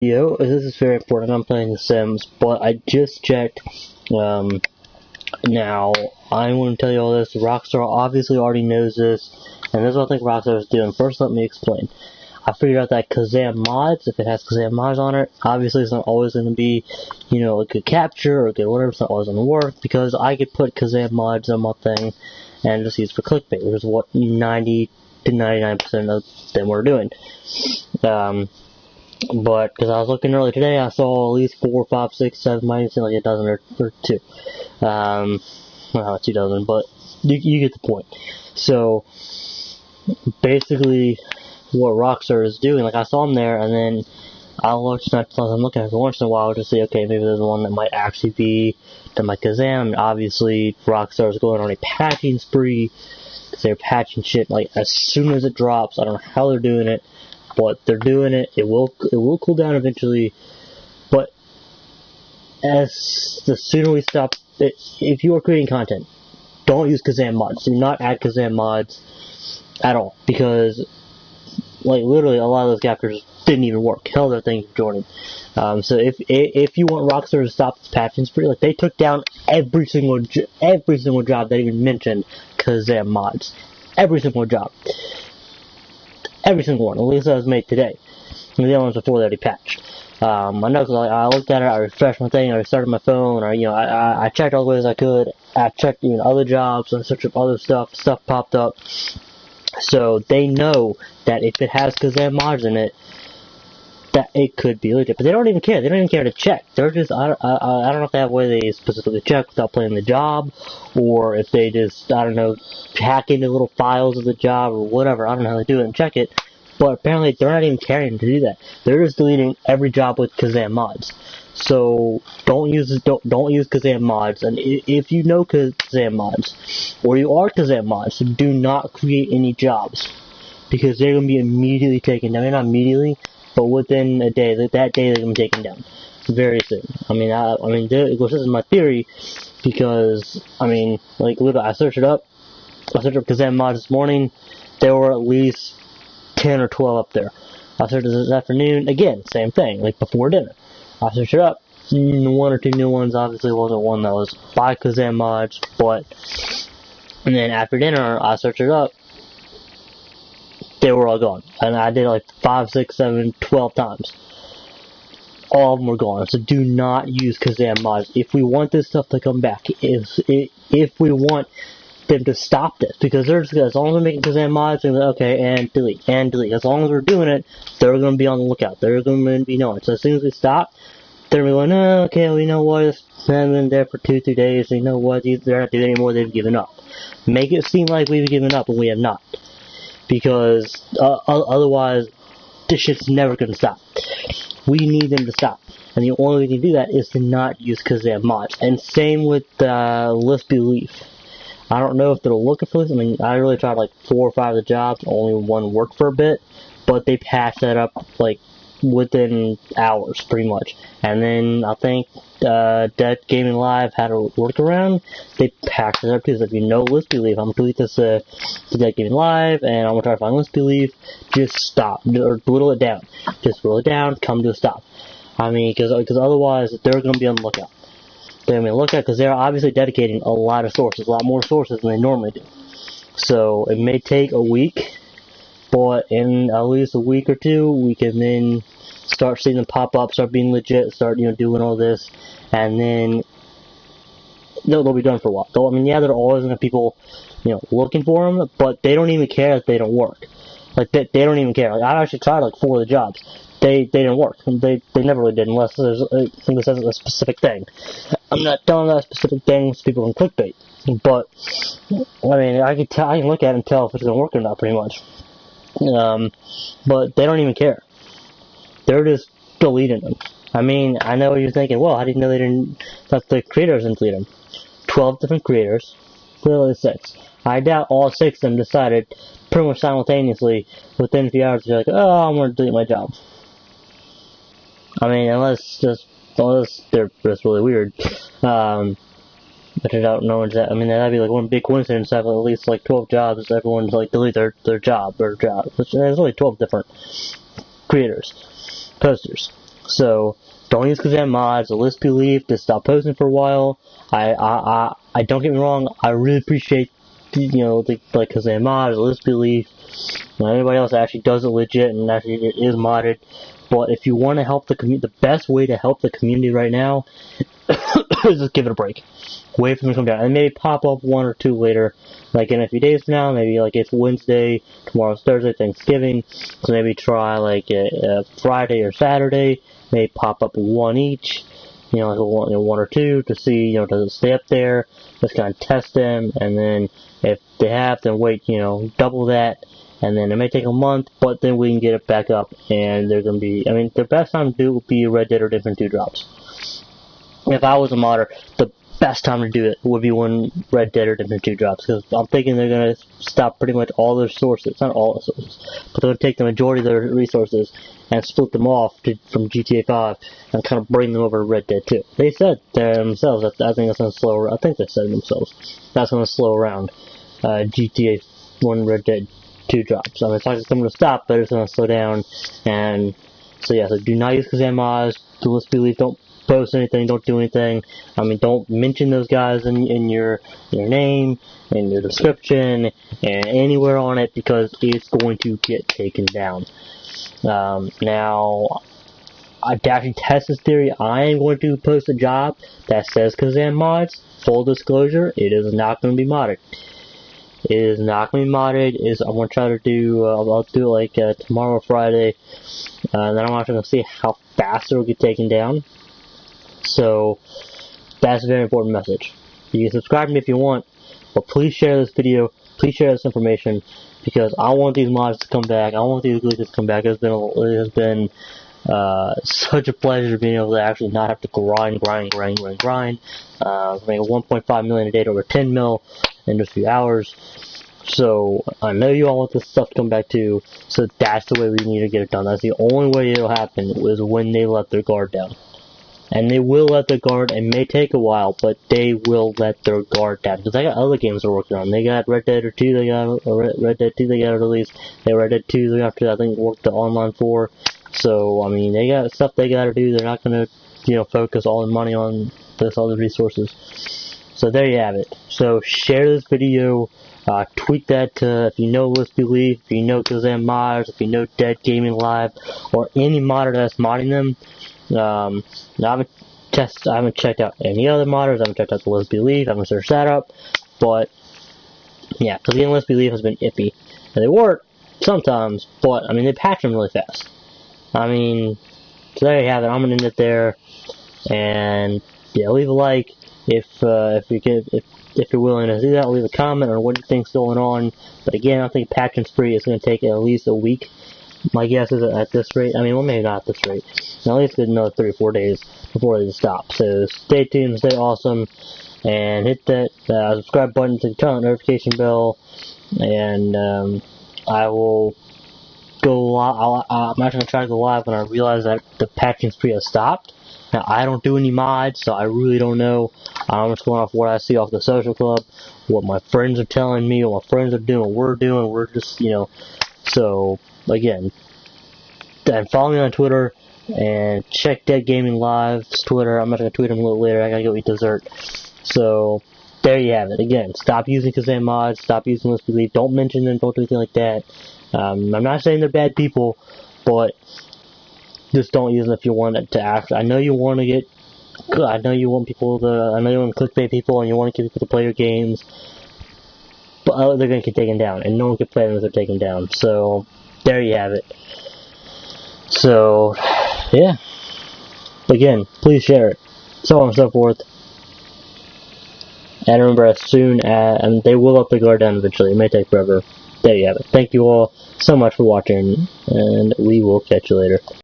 Yo, this is very important. I'm playing The Sims, but I just checked. Now, I want to tell you all this. Rockstar obviously already knows this, and this is what I think Rockstar is doing. First, let me explain. I figured out that Kazam mods, if it has Kazam mods on it, obviously it's not always going to be, a good capture or a good whatever. It's not always going to work, because I could put Kazam mods on my thing and just use for clickbait, which is what 90 to 99% of them were doing. But, because I was looking earlier today, I saw at least 4, 5, 6, 7, might even seem like a dozen or two. Well, 2 dozen, but you get the point. So, basically, what Rockstar is doing, like I saw them there, and then I'm looking at it once in a while to see, okay, maybe there's one that might actually be done by Kazam. And obviously, Rockstar is going on a patching spree, because they're patching shit, like, as soon as it drops. I don't know how they're doing it, but they're doing it. It will cool down eventually, but the sooner we stop it, if you are creating content, don't use Kazam mods. Do not add Kazam mods at all, because like literally a lot of those captures didn't even work. Hell, that thing joining. So if you want Rockstar to stop this patching spree, like they took down every single job that even mentioned Kazam mods, every single job. Every single one, at least that was made today. And the other ones before they already patched. I know because I looked at it, I refreshed my thing, I restarted my phone, or I checked all the ways I could. I checked other jobs, I searched up other stuff popped up. So they know that if it has Kazam mods in it, that it could be legit. But they don't even care. They don't even care to check. They're just I don't know if they have a way they specifically check without playing the job, or if they just hack into little files of the job or whatever. I don't know how they do it and check it. But apparently they're not even caring to do that. They're just deleting every job with Kazam mods. So don't use Kazam mods. And if you know Kazam mods, or you are Kazam mods, do not create any jobs, because they're gonna be immediately taken down. Not immediately, but within a day. That day they're gonna be taken down very soon. This is my theory, because like literally, I searched up Kazam mods this morning. There were at least 10 or 12 up there. I searched it this afternoon. Again, same thing, like before dinner. I searched it up. 1 or 2 new ones. Obviously, wasn't one that was by Kazam mods, and then after dinner, I searched it up. They were all gone. And I did like 5, 6, 7, 12 times. All of them were gone. So do not use Kazam mods. If we want this stuff to come back, if we want them to stop this, because they're just, as long as we're making Kazam mods, they're like, okay, and delete. As long as we're doing it, they're going to be on the lookout. They're going to be knowing. So as soon as we stop, they're going to be going, oh, okay, well, you know what, it's been there for 2, 3 days, you know what, they're not doing it anymore, they've given up. Make it seem like we've given up when we have not. Because otherwise, this shit's never going to stop. We need them to stop. And the only way we can do that is to not use Kazam mods. And same with list belief. I don't know if they're looking for this. I really tried like 4 or 5 of the jobs. Only one worked for a bit. But they patched that up like within hours, pretty much. And then I think Dead Gaming Live had a workaround. They patched it up too. So if you know list belief, I'm going to delete this to Dead Gaming Live, and I'm going to try to find list belief. Just stop, or whittle it down. Just whittle it down, come to a stop. Because otherwise they're going to be on the lookout. They're going to be on the lookout because they're obviously dedicating a lot of sources, a lot more sources than they normally do. So it may take a week, but in at least a week or 2, we can then start seeing them pop up, start being legit, start doing all this, and then they'll be done for a while. So they're always going to have people looking for them, but they don't even care if they don't work. Like they don't even care. Like, I actually tried like 4 of the jobs. They didn't work. They never really did, unless somebody says a specific thing. I'm not telling that specific things people can clickbait, but I can look at it and tell if it's gonna work or not, pretty much. But they don't even care. They're just deleting them. I know what you're thinking. Well, how do you know that the creators didn't delete them? 12 different creators, clearly 6. I doubt all 6 of them decided pretty much simultaneously within a few hours to be like, oh, I'm gonna delete my job. Unless they're just really weird. But I don't know exactly. That'd be like one big coincidence to have at least like 12 jobs. Everyone's like delete their job or job. There's only 12 different creators, posters. So don't use Kazam mods. The list be leaved. Just stop posting for a while. I don't get me wrong. I really appreciate the like Kazam mods, the list be leaved. Anybody else that actually does it legit and actually is modded. But if you want to help the community, the best way to help the community right now is just give it a break. Wait for them to come down, and maybe pop up one or two later, like in a few days from now. Maybe like it's Wednesday, tomorrow's Thursday, Thanksgiving, so maybe try like a Friday or Saturday. Maybe pop up one each, like one or two to see, does it stay up there? Just kind of test them, and then if they have, then wait, double that. And then it may take a month, but then we can get it back up, and they're going to be, the best time to do it would be Red Dead Redemption 2 drops. If I was a modder, the best time to do it would be when Red Dead Redemption 2 drops, because I'm thinking they're going to stop pretty much all their sources, not all the sources, but they're going to take the majority of their resources and split them off from GTA 5 and kind of bring them over to Red Dead 2. They said themselves that I think that's going to slow, I think they said themselves, that's going to slow around GTA 1 Red Dead 2 drops. It's not just going to stop, but it's going to slow down. And so yeah, so do not use Kazam mods. Do let's believe. Don't post anything. Don't do anything. Don't mention those guys in your name, in your description, and anywhere on it, because it's going to get taken down. Now, to actually test this theory, I am going to post a job that says Kazam mods. Full disclosure, it is not going to be modded. It is not going to be modded. I'm going to try to do, I'll do it like tomorrow or Friday. And then I'm actually going to see how fast it will get taken down. So, that's a very important message. You can subscribe to me if you want, but please share this video. Please share this information, because I want these mods to come back. I want these glitches to come back. It has been such a pleasure being able to actually not have to grind. Make 1.5 million a day to over 10 mil in just a few hours. So I know you all want this stuff to come back too. So that's the way we need to get it done. That's the only way it'll happen, is when they let their guard down. And they will let their guard. It may take a while, but they will let their guard down. Because I got other games they're working on. They got Red Dead 2. They got Red Dead 2. They got to release. They Red Dead 2. They have to, I think, work the online for. So they got stuff they got to do. They're not going to, focus all their money on this other resources. So there you have it. So share this video. Tweet that to, if you know Let's Believe, if you know Kazam modders, if you know Dead Gaming Live, or any modder that's modding them. I haven't checked out any other modders. I haven't checked out the Let's Believe. I haven't searched that up. But yeah, because the Let's Believe has been iffy. And they work sometimes, but they patch them really fast. So there you have it. I'm gonna end it there. And yeah, leave a like if you're willing to do that. Leave a comment on what you think's going on. But again, I think patching spree is going to take at least a week. My guess is at this rate. Well, maybe not at this rate. At least another 3 or 4 days before they stop. So stay tuned, stay awesome, and hit that subscribe button, to turn on the notification bell, and I will go live. I'm actually going to try to go live when I realize that the patching spree has stopped. Now, I don't do any mods, so I really don't know. I'm just going off what I see off the social club, what my friends are telling me, what my friends are doing, what we're doing. We're just, So, again, and follow me on Twitter, and check Dead Gaming Live's Twitter. I'm not going to tweet him a little later. I got to go eat dessert. So, there you have it. Again, stop using Kazam mods, stop using Let's Believe. Don't mention them, don't do anything like that. I'm not saying they're bad people, but just don't use them if you want it to act. I know you want to get, I know you want clickbait people, and you want to get people to play your games, but they're going to get taken down, and no one can play them if they're taken down. So, there you have it. So, yeah. Again, please share it. So on and so forth. And remember, as soon as, and they will let the guard down eventually. It may take forever. There you have it. Thank you all so much for watching, and we will catch you later.